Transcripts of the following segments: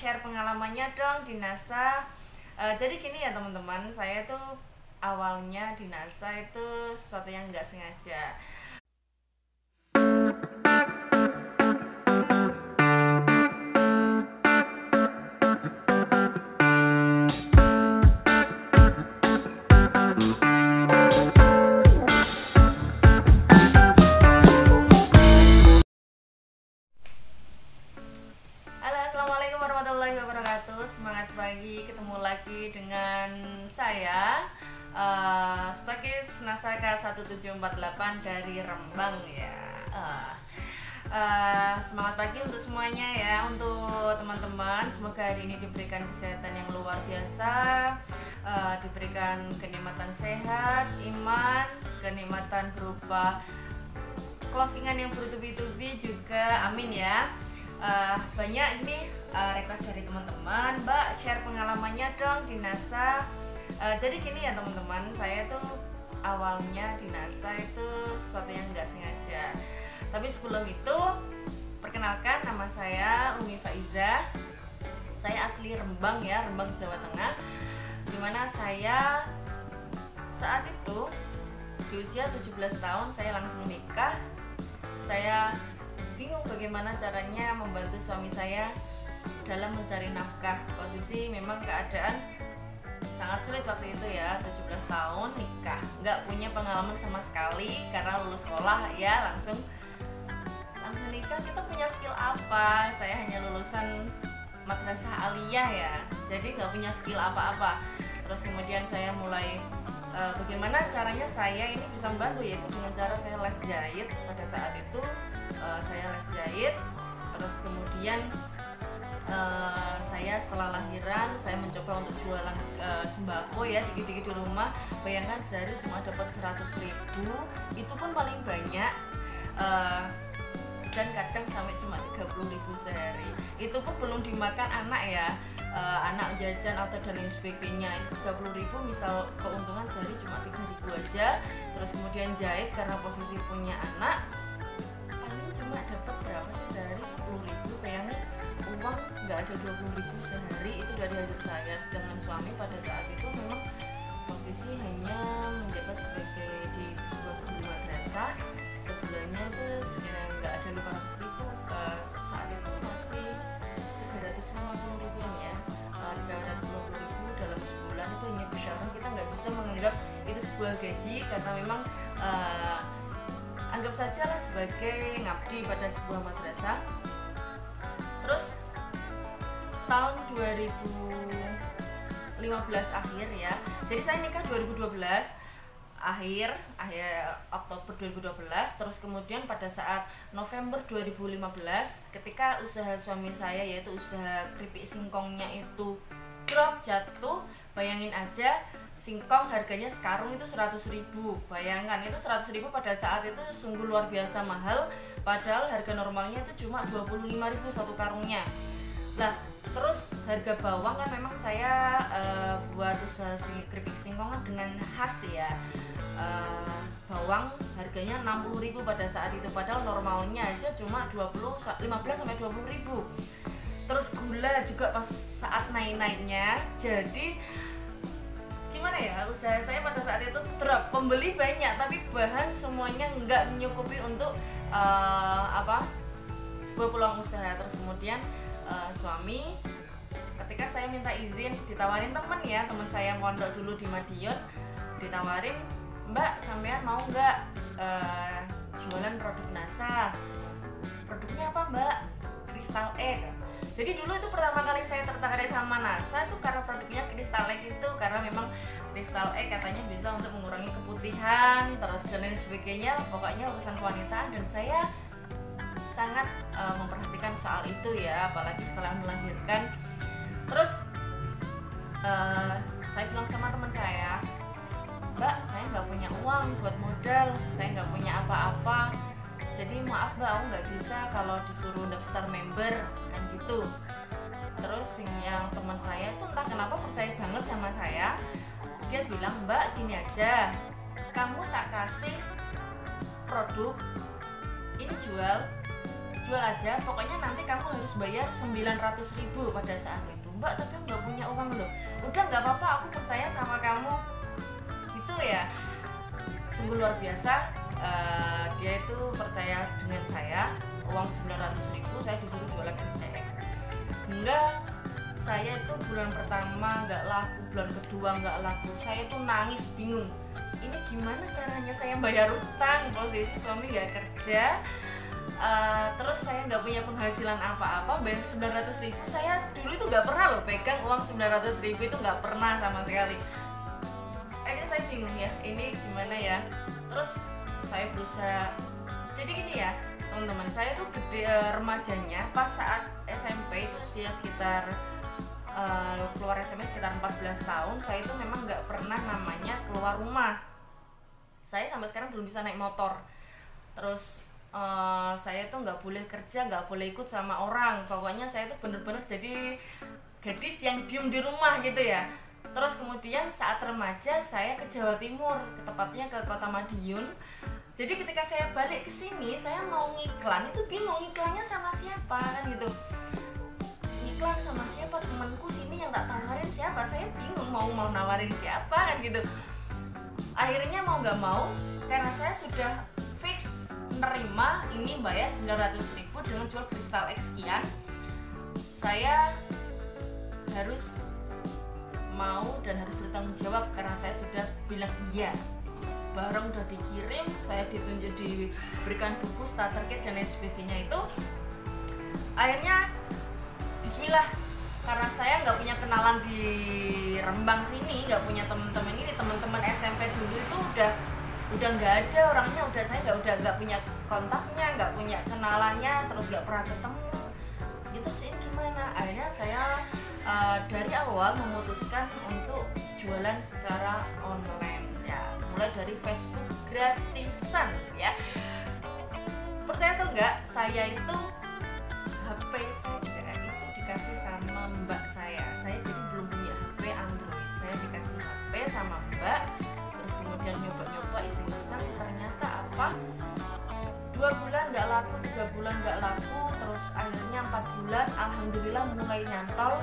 share pengalamannya dong di NASA. Jadi gini ya teman-teman, saya tuh awalnya di NASA itu sesuatu yang nggak sengaja. Halo, assalamualaikum warahmatullahi wabarakatuh. Semangat pagi, ketemu lagi dengan saya, Stokis Nasaka 1748 dari Rembang ya. Semangat pagi untuk semuanya ya, untuk teman-teman. Semoga hari ini diberikan kesehatan yang luar biasa, diberikan kenikmatan sehat, iman, kenikmatan berupa closingan yang bertubi-tubi juga, amin ya. Banyak ini request dari teman-teman, Mbak share pengalamannya dong di NASA. Jadi gini ya teman-teman, saya tuh awalnya di NASA itu sesuatu yang nggak sengaja. Tapi sebelum itu, perkenalkan, nama saya Umi Faiza. Saya asli Rembang ya, Rembang Jawa Tengah. Dimana saya saat itu di usia 17 tahun saya langsung nikah. Saya bingung bagaimana caranya membantu suami saya dalam mencari nafkah. Posisi memang keadaan sangat sulit waktu itu ya, 17 tahun nikah, nggak punya pengalaman sama sekali karena lulus sekolah ya, langsung nikah. Kita punya skill apa? Saya hanya lulusan madrasah aliyah ya, jadi nggak punya skill apa-apa. Terus kemudian saya mulai bagaimana caranya saya ini bisa membantu, yaitu dengan cara saya les jahit. Pada saat itu saya les jahit. Terus kemudian saya setelah lahiran saya mencoba untuk jualan sembako ya, dikit-dikit di rumah. Bayangkan sehari cuma dapat 100.000, itu pun paling banyak, dan kadang sampai cuma 30.000 sehari. Itu pun belum dimakan anak ya, anak jajan atau dan lain sebagainya. Itu 30.000, misal keuntungan sehari cuma 3.000 aja. Terus kemudian jahit, karena posisi punya anak paling cuma dapat berapa sih sehari, 10.000. Bayangin, uang nggak ada 20.000 sehari itu dari hasil saya. Sedangkan suami pada saat itu memang posisi hanya menjabat sebagai di sebuah guru madrasah. Sebulannya itu sekiranya nggak ada 500.000, saat itu masih 350.000 ya, 350.000 dalam sebulan itu hanya bisyarah. Kita nggak bisa menganggap itu sebuah gaji, karena memang anggap saja lah sebagai ngabdi pada sebuah madrasah. Terus tahun 2015 akhir ya, jadi saya nikah 2012 akhir Oktober 2012. Terus kemudian pada saat November 2015, ketika usaha suami saya, yaitu usaha keripik singkongnya itu drop, jatuh. Bayangin aja, singkong harganya sekarung itu 100.000. Bayangkan, itu 100.000 pada saat itu sungguh luar biasa mahal, padahal harga normalnya itu cuma 25.000 satu karungnya. Lah, terus harga bawang kan memang saya buat usaha keripik singkong kan dengan khas ya. Bawang harganya 60.000 pada saat itu, padahal normalnya aja cuma 15-20.000. Terus gula juga pas saat naik-naiknya. Jadi gimana ya, usaha saya pada saat itu drop, pembeli banyak tapi bahan semuanya nggak mencukupi untuk sebuah peluang usaha. Terus kemudian suami, ketika saya minta izin, ditawarin temen saya mondok dulu di Madiun, ditawarin, Mbak sampean mau nggak jualan produk NASA. Produknya apa Mbak? Crystal Egg. Jadi dulu itu pertama kali saya tertarik sama NASA itu karena produknya Crystal Egg itu, karena memang Crystal Egg katanya bisa untuk mengurangi keputihan, terus dan lain sebagainya, pokoknya urusan kewangitan. Dan saya sangat memperhatikan soal itu ya, apalagi setelah melahirkan. Terus saya bilang sama teman saya, Mbak, saya nggak punya uang buat modal, saya nggak punya apa-apa, jadi maaf Mbak, aku nggak bisa kalau disuruh daftar member kan gitu. Terus yang teman saya itu entah kenapa percaya banget sama saya. Dia bilang, Mbak gini aja, kamu tak kasih produk ini jual, jual aja, pokoknya nanti kamu harus bayar 900.000 pada saat itu. Mbak, tapi aku nggak punya uang loh. Udah nggak apa-apa, aku percaya sama kamu gitu ya. Sungguh luar biasa. Dia itu percaya dengan saya. Uang 900.000 saya disuruh jualan MCX. Hingga saya itu bulan pertama nggak laku, bulan kedua nggak laku. Saya itu nangis bingung, ini gimana caranya saya bayar utang, posisi suami nggak kerja, terus saya nggak punya penghasilan apa-apa, bayar 900.000. Saya dulu itu nggak pernah loh pegang uang 900.000, itu nggak pernah sama sekali. Akhirnya saya bingung ya, ini gimana ya. Terus saya berusaha. Jadi gini ya teman-teman, saya tuh gede, remajanya pas saat SMP itu usia sekitar keluar SMP sekitar 14 tahun. Saya itu memang nggak pernah namanya keluar rumah. Saya sampai sekarang belum bisa naik motor. Terus saya tuh nggak boleh kerja, nggak boleh ikut sama orang. Pokoknya saya tuh bener-bener jadi gadis yang diem di rumah gitu ya. Terus kemudian saat remaja saya ke Jawa Timur, tepatnya ke Kota Madiun. Jadi ketika saya balik ke sini, saya mau ngiklan itu bingung ngiklannya sama siapa kan gitu. Ngiklan sama siapa, temanku sini yang tak tawarin siapa, saya bingung mau nawarin siapa kan gitu. Akhirnya mau nggak mau, karena saya sudah fix nerima ini bayar 900.000 dengan jual kristal X sekian, saya harus mau dan harus bertanggung jawab karena saya sudah bilang iya. Barang udah dikirim, saya ditunjuk, diberikan buku, starter kit dan lain sebagainya. Itu akhirnya bismillah, karena saya nggak punya kenalan di Rembang sini, nggak punya teman-teman ini, teman-teman SMP dulu itu udah nggak ada orangnya, udah saya nggak punya kontaknya, nggak punya kenalannya, terus nggak pernah ketemu gitu sih. Gimana akhirnya saya dari awal memutuskan untuk jualan secara online ya, mulai dari Facebook gratisan ya. Percaya atau enggak, saya itu HP saja itu dikasih sama mbak saya jadi belum punya HP Android. Saya dikasih HP sama mbak, terus kemudian nyoba-nyoba iseng-iseng, ternyata apa, 2 bulan nggak laku, 3 bulan nggak laku, terus akhirnya 4 bulan alhamdulillah mulai nyantol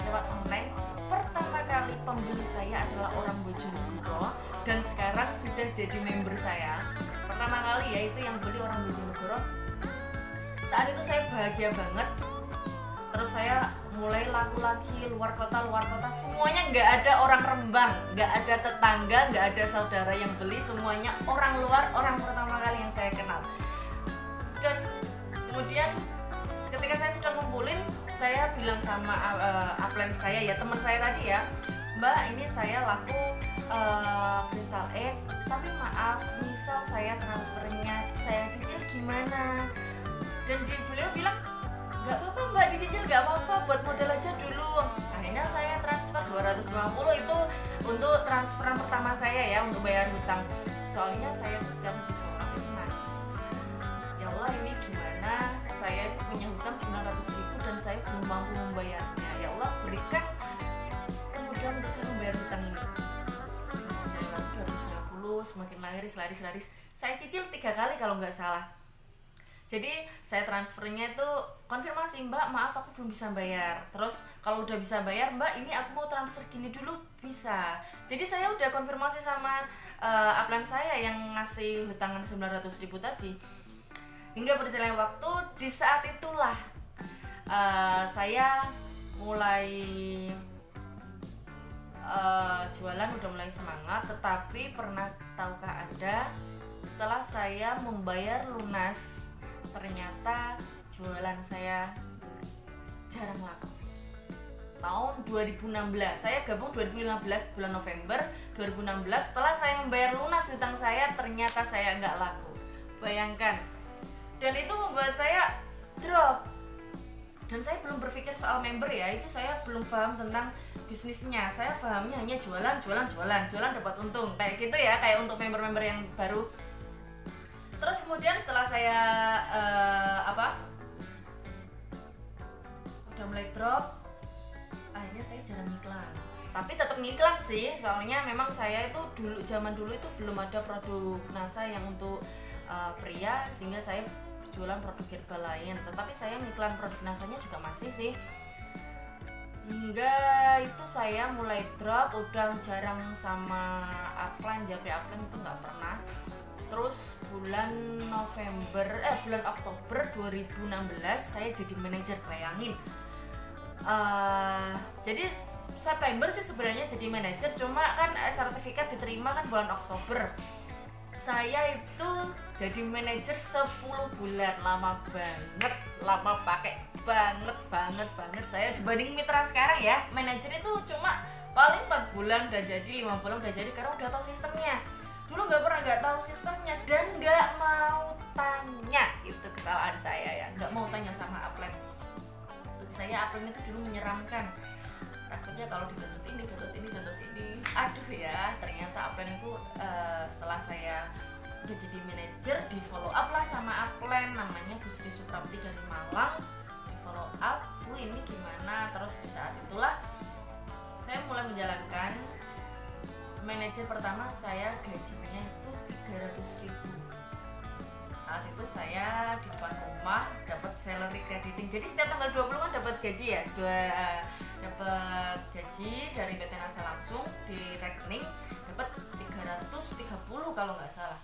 lewat online. Pertama kali pembeli saya adalah orang Bojonegoro dan sekarang sudah jadi member saya. Pertama kali ya itu yang beli orang Bojonegoro. Saat itu saya bahagia banget. Terus saya mulai laku lagi luar kota, semuanya nggak ada orang Rembang, nggak ada tetangga, nggak ada saudara yang beli, semuanya orang luar, orang pertama kali yang saya kenal. Dan kemudian ketika saya sudah ngumpulin, saya bilang sama upline saya ya, teman saya tadi ya, Mbak, ini saya laku kristal X, tapi maaf, misal saya transfernya saya cicil gimana? Dan beliau bilang, nggak apa-apa Mbak, dicicil nggak apa-apa, buat modal aja dulu. Akhirnya saya transfer 250, itu untuk transferan pertama saya ya, untuk bayar hutang. Soalnya saya tuh setiap habis sholat itu nangis, ya Allah ini gimana, saya itu punya hutang 900.000 dan saya belum mampu membayarnya. Ya Allah, berikan kemudahan untuk saya membayar hutang ini. Saya laku 250, semakin laris, saya cicil 3 kali kalau nggak salah. Jadi saya transfernya itu konfirmasi, Mbak maaf aku belum bisa bayar. Terus kalau udah bisa bayar, Mbak ini aku mau transfer gini dulu, bisa. Jadi saya udah konfirmasi sama upline saya yang ngasih hutangan 900.000 tadi. Hingga berjalan waktu, di saat itulah saya mulai jualan, udah mulai semangat. Tetapi pernah tahukah Anda, setelah saya membayar lunas, ternyata jualan saya jarang laku. Tahun 2016, saya gabung 2015 bulan November 2016. Setelah saya membayar lunas hutang saya, ternyata saya nggak laku. Bayangkan. Dan itu membuat saya drop. Dan saya belum berpikir soal member ya, itu saya belum paham tentang bisnisnya. Saya pahamnya hanya jualan dapat untung, kayak gitu ya, kayak untuk member-member yang baru. Terus kemudian setelah saya udah mulai drop, akhirnya saya jarang iklan. Tapi tetap ngiklan sih, soalnya memang saya itu zaman dulu itu belum ada produk NASA yang untuk pria, sehingga saya jualan produk herbal lain, tetapi saya ngiklan produk nasanya juga masih sih. Hingga itu saya mulai drop, udah jarang sama upline, Japri upline itu nggak pernah. Terus bulan Oktober 2016 saya jadi manajer, bayangin. Jadi September sih sebenarnya jadi manajer, cuma kan sertifikat diterima kan bulan Oktober. Saya itu jadi manajer 10 bulan, lama banget, lama pakai banget. Saya dibanding mitra sekarang ya, manajer itu cuma paling 4 bulan udah jadi, 5 bulan udah jadi, karena udah tahu sistemnya. Dulu nggak tahu sistemnya dan nggak mau tanya, itu kesalahan saya ya, nggak mau tanya sama upline. Untuk saya upline itu dulu menyeramkan, takutnya kalau dituntut ini. Aduh ya, ternyata upline itu setelah saya udah jadi manajer, di follow up lah sama upline namanya Bu Sri Suprapti dari Malang. Di follow up, Bu ini gimana? Terus di saat itulah saya mulai menjalankan. Manajer pertama saya gajinya itu 300.000. Saat itu saya di depan rumah dapat salary crediting. Jadi setiap tanggal 20 kan dapat gaji ya. Dapat gaji dari PT Nasa langsung di rekening, dapat 330 kalau nggak salah.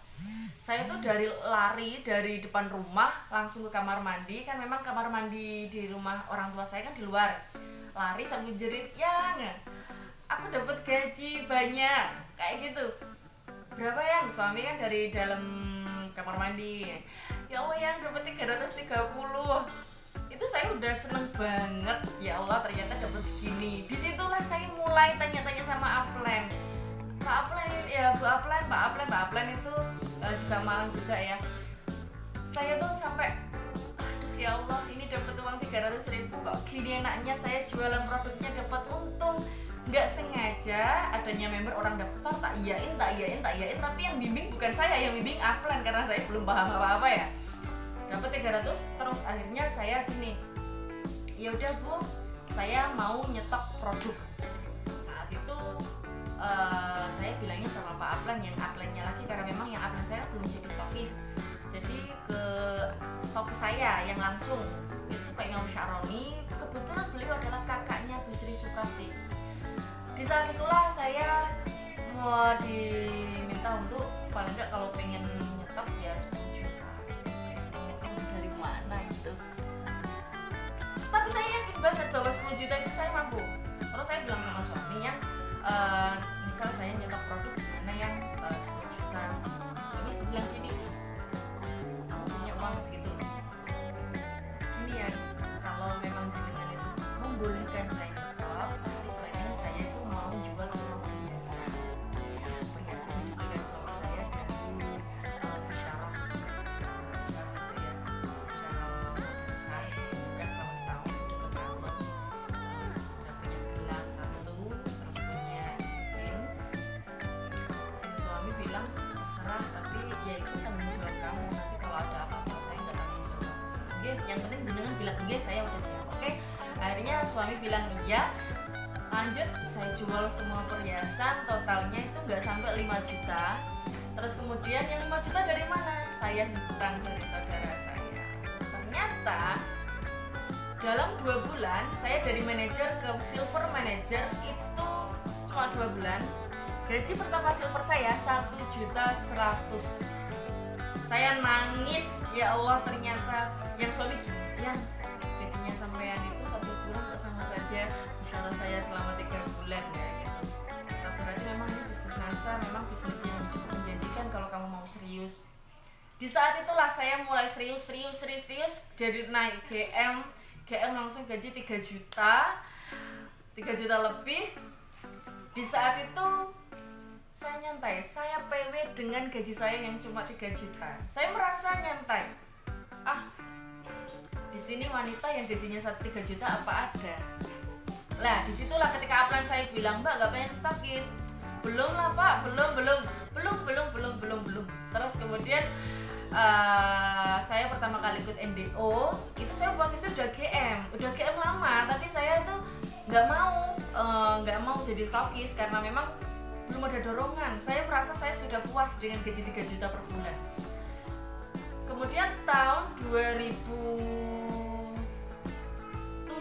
Saya tuh lari dari depan rumah langsung ke kamar mandi, kan memang kamar mandi di rumah orang tua saya kan di luar. Lari sambil jerit, "Yang, aku dapat gaji banyak," kayak gitu. "Berapa Yang?" Suami kan dari dalam kamar mandi. "Ya Allah Yang, dapat 330. Itu saya udah seneng banget, ya Allah ternyata dapat segini. Disitulah saya mulai tanya-tanya sama upline. Pak upline ya, Bu upline, Pak upline itu juga Malang juga ya. Saya tuh sampai, aduh ya Allah, ini dapat uang 300.000 kok gini enaknya, saya jualan produknya dapat untung. Nggak sengaja adanya member orang daftar, tak iyain, tapi yang bimbing bukan saya, yang bimbing upline karena saya belum paham apa-apa ya. Dapat 300, terus akhirnya saya gini, ya udah Bu, saya mau nyetok produk. Saat itu saya bilangnya sama Pak upline, yang upline-nya lagi, karena memang yang upline saya belum jadi stokis. Jadi ke stokis saya yang langsung itu Pak Imam Syaroni, kebetulan beliau adalah kakaknya Bu Sri Suprapti. Di saat itulah saya mau diminta untuk paling nggak kalau pengen nyetok ya 10 juta. Dari mana gitu. Tapi saya yakin banget bahwa 10 juta itu saya mampu. Terus saya bilang sama suami yang misal saya nyetok produk gimana yang 10 juta. Suami bilang gini, "Kamu punya uang segitu? Gini ya, kalau memang jenengan itu membolehkan saya nyetok, nanti planning saya itu mau jual semua perhiasan yang diberikan suami saya dari Bisyarah itu ya, Bisyarah Modesan, bukan selama setahun udah ke Kalon. Terus udah punya gelang satu, terus punya cincin. Si suami bilang, terserah, tapi ya itu tanggung jawab kamu, nanti kalau ada apa-apa saya nggak tanggung jawab. Oke, yang penting jenengan bilang iya, saya udah siap." Oke, akhirnya suami bilang iya. Lanjut, saya jual semua perhiasan, totalnya itu nggak sampai 5 juta. Terus kemudian yang 5 juta dari mana? Saya hutang dari saudara saya. Ternyata dalam 2 bulan saya dari manajer ke silver manager itu cuma 2 bulan. Gaji pertama silver saya 1.100.000. Saya nangis, ya Allah, ternyata yang suami gini, yang gajinya sampean itu 1 bulan kok sama saja misalnya saya selama 3 bulan ya gitu. Berarti memang ini bisnis Nasa, memang bisnis yang cukup menjanjikan kalau kamu mau serius. Di saat itulah saya mulai serius, jadi naik GM langsung gaji 3 juta lebih. Di saat itu saya nyantai, saya PW dengan gaji saya yang cuma 3 juta. Saya merasa nyantai. Di sini wanita yang gajinya 3 juta apa ada. Lah disitulah ketika upline saya bilang, "Mbak gak pengen stokis?" "Belum lah Pak, belum. Terus kemudian saya pertama kali ikut NDO itu saya posisi udah GM lama, tapi saya tuh nggak mau jadi stokis karena memang belum ada dorongan. Saya merasa saya sudah puas dengan gaji 3 juta per bulan. Kemudian tahun 2017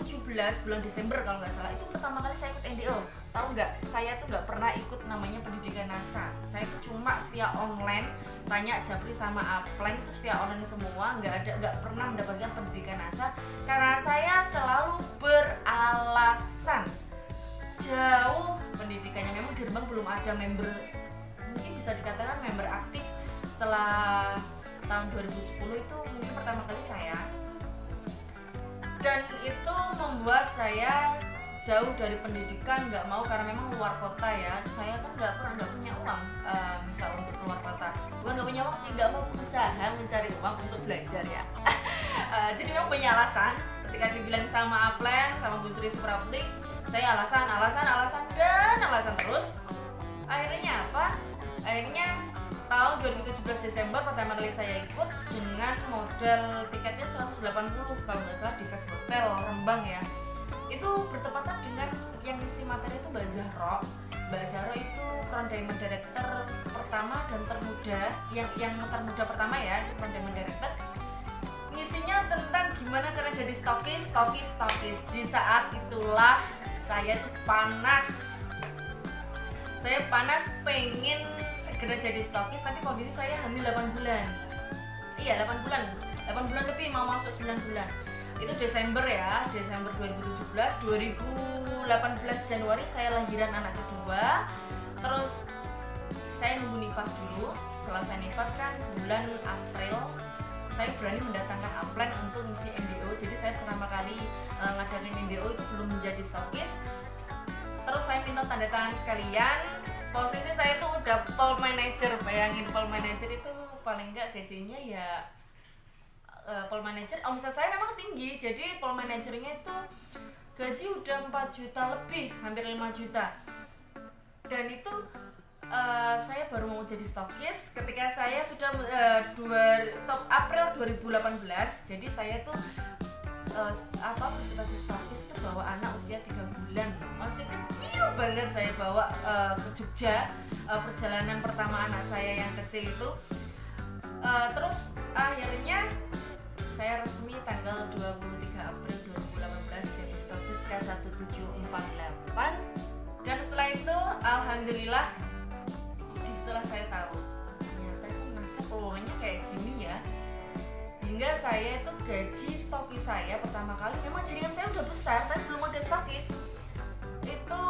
bulan Desember kalau nggak salah, itu pertama kali saya ikut NDO. Tahu nggak? Saya tuh nggak pernah ikut namanya pendidikan NASA. Saya tuh cuma via online, tanya Japri sama Aplen itu via online semua, nggak pernah mendapatkan pendidikan NASA karena saya selalu beralasan jauh pendidikannya. Memang di Rembang belum ada member, mungkin bisa dikatakan member aktif. Setelah tahun 2010 itu mungkin pertama kali saya, dan itu membuat saya jauh dari pendidikan, nggak mau, karena memang luar kota ya. Saya kan nggak punya uang misal untuk keluar kota, bukan nggak punya uang sih, nggak mau berusaha mencari uang untuk belajar ya. Jadi memang punya alasan. Ketika dibilang sama Aplen, sama Bu Sri Suprapti, saya alasan terus. Akhirnya apa? Akhirnya tahun 2017 Desember pertama kali saya ikut dengan modal tiketnya 180 kalau nggak salah di Five Hotel Rembang ya. Itu bertepatan dengan yang isi materi itu Mbak Zahro. Mbak Zahro itu Crown Diamond Director pertama dan termuda, yang termuda pertama ya, itu Crown Diamond Director. Ngisinya tentang gimana cara jadi stokis. Di saat itulah saya tuh panas. Saya panas pengen segera jadi stokis, tapi kondisi saya hamil 8 bulan. Iya, 8 bulan lebih, mau masuk 9 bulan. Itu Desember ya, Desember 2017. 2018 Januari saya lahiran anak kedua. Terus saya nunggu nifas dulu. Selesai nifas kan bulan April, saya berani mendatangkan Aplen untuk ngisi NDO. Jadi saya pertama kali ngadain NDO itu belum menjadi stokis. Terus saya minta tanda tangan sekalian. Posisi saya tuh udah pole manager. Bayangin, pole manager itu paling enggak gajinya ya pole manager, omset saya memang tinggi. Jadi pole managernya itu gaji udah 4 juta lebih, hampir 5 juta. Dan itu saya baru mau jadi stokis ketika saya sudah April 2018. Jadi saya tuh presentasi stokis itu bawa anak usia 3 bulan, masih kecil banget. Saya bawa ke Jogja, perjalanan pertama anak saya yang kecil itu. Terus akhirnya saya resmi tanggal 23 April 2018 jadi stokis K1748. Dan setelah itu alhamdulillah, disitulah saya tahu ternyata itu NASA peluangnya kayak gini ya. Hingga saya itu gaji stokis saya pertama kali, memang jaringan saya udah besar tapi belum ada stokis. Itu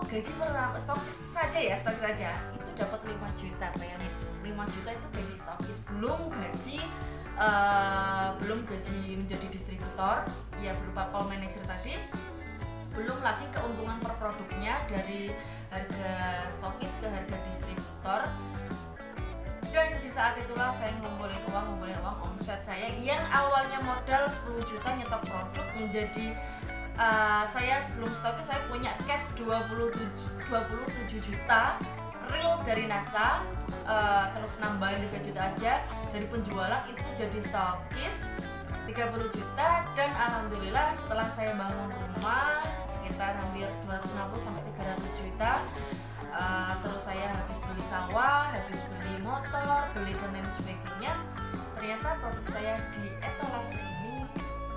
gaji pertama stokis saja itu dapat 5 juta. Bayangin, 5 juta itu gaji stokis, belum gaji menjadi distributor ya berupa pole manager tadi, belum lagi keuntungan per produknya dari harga stokis ke harga distributor. Dan di saat itulah saya ngumpulin uang, omset saya yang awalnya modal 10 juta nyetok produk menjadi saya sebelum stokis saya punya cash 27 juta real dari NASA, terus nambahin 3 juta aja dari penjualan, itu jadi stokis 30 juta. Dan alhamdulillah setelah saya bangun rumah sekitar hampir 260-300 juta, terus saya habis beli sawah, habis beli motor, beli dan lain sebagainya, ternyata produk saya di etalase ini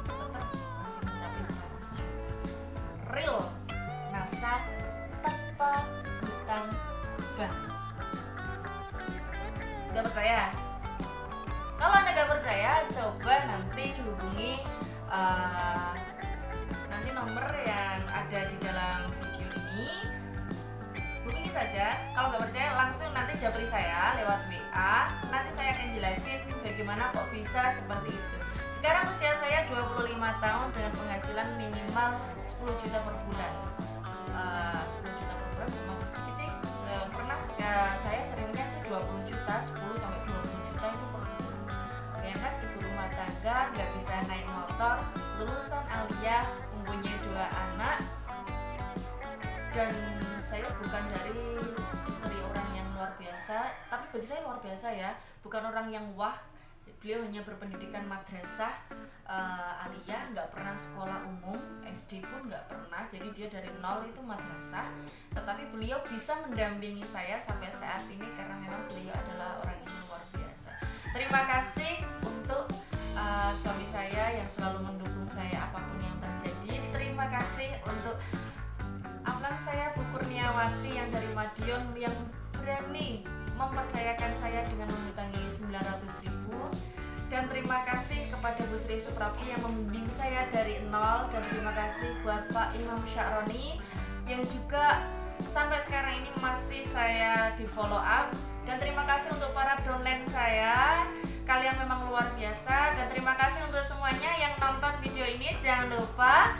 tetap masih mencapai 100 juta real NASA tanpa hutang bank. Gak percaya? Kalau Anda gak percaya, coba nanti hubungi nanti nomor yang ada di dalam video ini, hubungi saja. Kalau nggak percaya, langsung nanti japri saya lewat WA. Nanti saya akan jelasin bagaimana kok bisa seperti itu. Sekarang usia saya 25 tahun dengan penghasilan minimal 10 juta per bulan. 10 juta per bulan masih sedikit sih. Pernah saya seringnya tuh 20 juta, 10 sampai 20 juta itu per bulan. Ya kan, ibu rumah tangga, nggak bisa naik motor, lulusan Alia, mempunyai 2 anak. Dan saya bukan dari istri orang yang luar biasa, tapi bagi saya luar biasa ya, bukan orang yang wah. Beliau hanya berpendidikan madrasah aliyah, nggak pernah sekolah umum, SD pun nggak pernah, jadi dia dari nol itu madrasah. Tetapi beliau bisa mendampingi saya sampai saat ini karena memang beliau adalah orang yang luar biasa. Terima kasih untuk suami saya yang selalu mendukung saya apapun yang terjadi. Terima kasih untuk upline saya Bu Kurniawati yang dari Madiun yang berani mempercayakan saya dengan menghutangi 900.000. Dan terima kasih kepada Bu Sri Suprapti yang membimbing saya dari nol. Dan terima kasih buat Pak Imam Sya'roni yang juga sampai sekarang ini masih saya di follow up. Dan terima kasih untuk para downline saya, kalian memang luar biasa. Dan terima kasih untuk semuanya yang nonton video ini. Jangan lupa